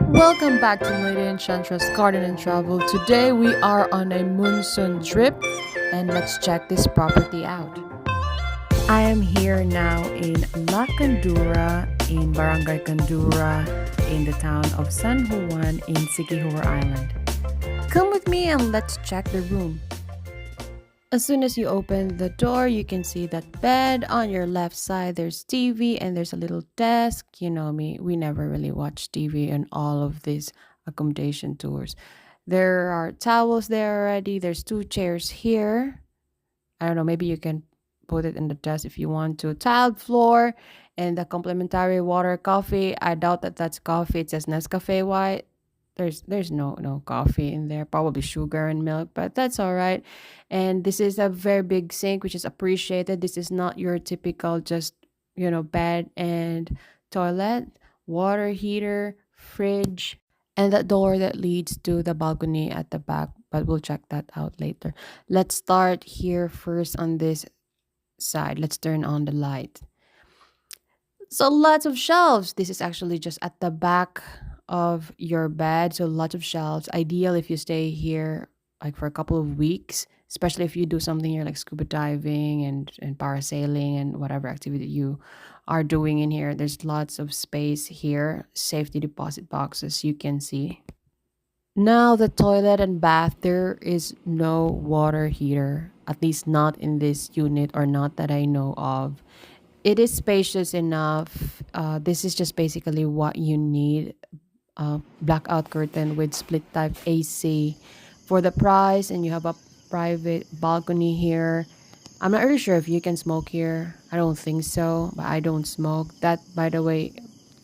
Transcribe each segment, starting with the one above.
Welcome back to Lady Enchantress Garden and Travel. Today we are on a monsoon trip and let's check this property out. I am here now in La Candura in Barangay Candura in the town of San Juan in Siquijor Island. Come with me and let's check the room. As soon as you open the door, you can see that bed. On your left side, there's TV and there's a little desk. You know me, we never really watch TV in all of these accommodation tours. There are towels there already. There's two chairs here. I don't know, maybe you can put it in the desk if you want to. Tiled floor and the complimentary water coffee. I doubt that that's coffee. It says Nescafe white. There's no coffee in there, probably sugar and milk, but that's all right. And this is a very big sink, which is appreciated. This is not your typical just bed and toilet, water heater, fridge, and the door that leads to the balcony at the back. But we'll check that out later. Let's start here first on this side. Let's turn on the light. So lots of shelves. This is actually just at the back of your bed. So lots of shelves. Ideal if you stay here like for a couple of weeks, especially if you do something here like scuba diving and parasailing and whatever activity you are doing in here. There's lots of space here. Safety deposit boxes you can see. Now the toilet and bath, there is no water heater, at least not in this unit or not that I know of. It is spacious enough. This is just basically what you need. Blackout curtain with split type AC for the price, and you have a private balcony here. I'm not really sure if you can smoke here. I don't think so, but I don't smoke. That, by the way,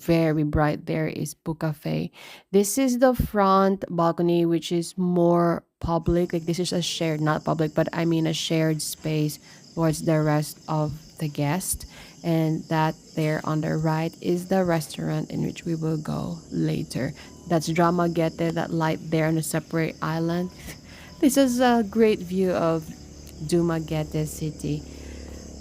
very bright there is Book Cafe. This is the front balcony, which is more public. Like this is a shared, not public, but I mean a shared space towards the rest of the guests. And that there on the right is the restaurant in which we will go later. That's Dramaguete, that light there on a separate island. This is a great view of Dumaguete City.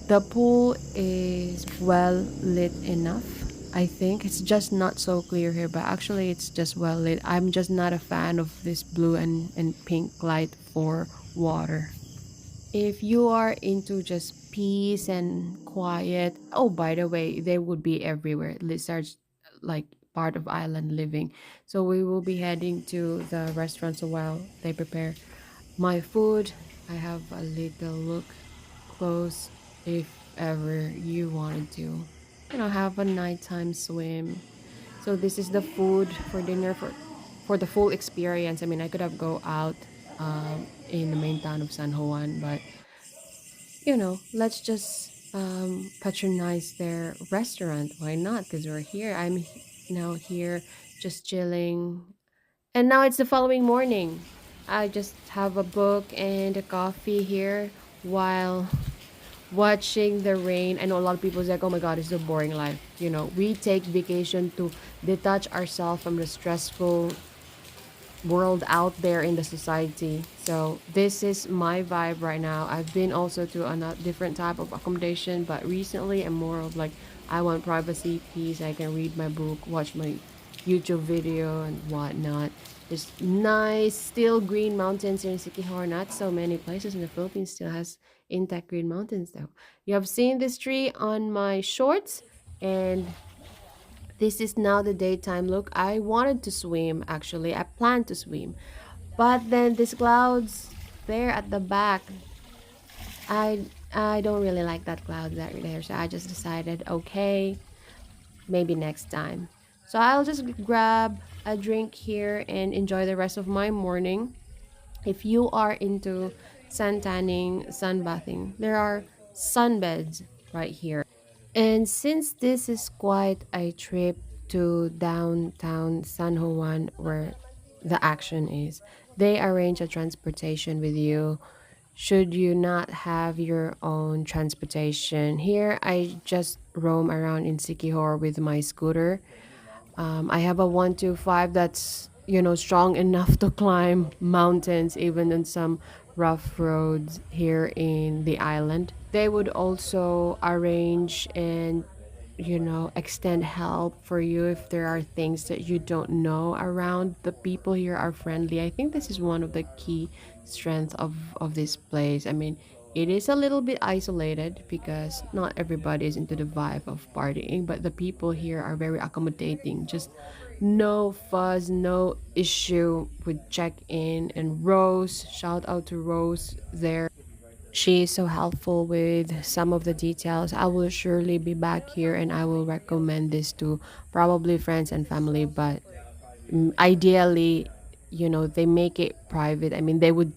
The pool is well lit enough. I think it's just not so clear here, but actually it's just well lit. I'm just not a fan of this blue and pink light for water. If you are into just peace and quiet, oh, by the way, they would be everywhere. Lizards, like part of island living. So we will be heading to the restaurants while they prepare my food. I have a little look close if ever you wanted to, have a nighttime swim. So this is the food for dinner for the full experience. I mean, I could have go out in the main town of San Juan, but let's just patronize their restaurant. Why not? Because we're here. Now here just chilling. And now it's the following morning. I just have a book and a coffee here while watching the rain. I know a lot of people is like, oh my god, it's a boring life. We take vacation to detach ourselves from the stressful world out there in the society. So this is my vibe right now. I've been also to a different type of accommodation, but recently I'm more of like, I want privacy, peace. I can read my book, watch my YouTube video and whatnot. There's nice still green mountains here in Siquijor. Not so many places in the Philippines still has intact green mountains though. You have seen this tree on my shorts, and this is now the daytime look. I wanted to swim, actually. I planned to swim. But then these clouds there at the back, I don't really like that cloud that there. So I just decided, okay, maybe next time. So I'll just grab a drink here and enjoy the rest of my morning. If you are into sun tanning, sunbathing, there are sunbeds right here. And since this is quite a trip to downtown San Juan where the action is, they arrange a transportation with you should you not have your own transportation. Here, I just roam around in Siquijor with my scooter. I have a 125 that's, strong enough to climb mountains, even on some rough roads here in the island. They would also arrange and extend help for you if there are things that you don't know around. The people here are friendly. I think this is one of the key strengths of this place. I mean, it is a little bit isolated because not everybody is into the vibe of partying, but the people here are very accommodating. Just no fuss, no issue with check in. And Rose, shout out to Rose there. She is so helpful with some of the details. I will surely be back here and I will recommend this to probably friends and family, but ideally, they make it private. I mean, they would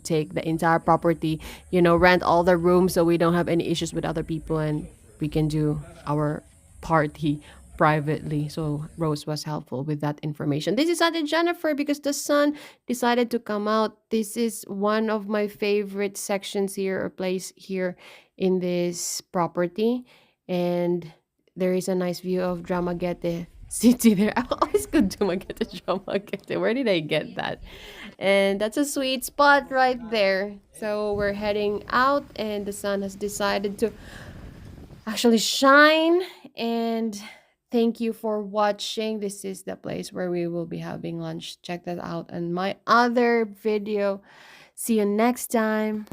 take the entire property, rent all the rooms so we don't have any issues with other people and we can do our party privately. So Rose was helpful with that information. This is Ate Jennifer because the sun decided to come out. This is one of my favorite sections here or place here in this property. And there is a nice view of Dramagete city there. I always go Dumaguete, Dramagete. Where did I get that? And that's a sweet spot right there. So we're heading out, and the sun has decided to actually shine. And thank you for watching. This is the place where we will be having lunch. Check that out and my other video. See you next time.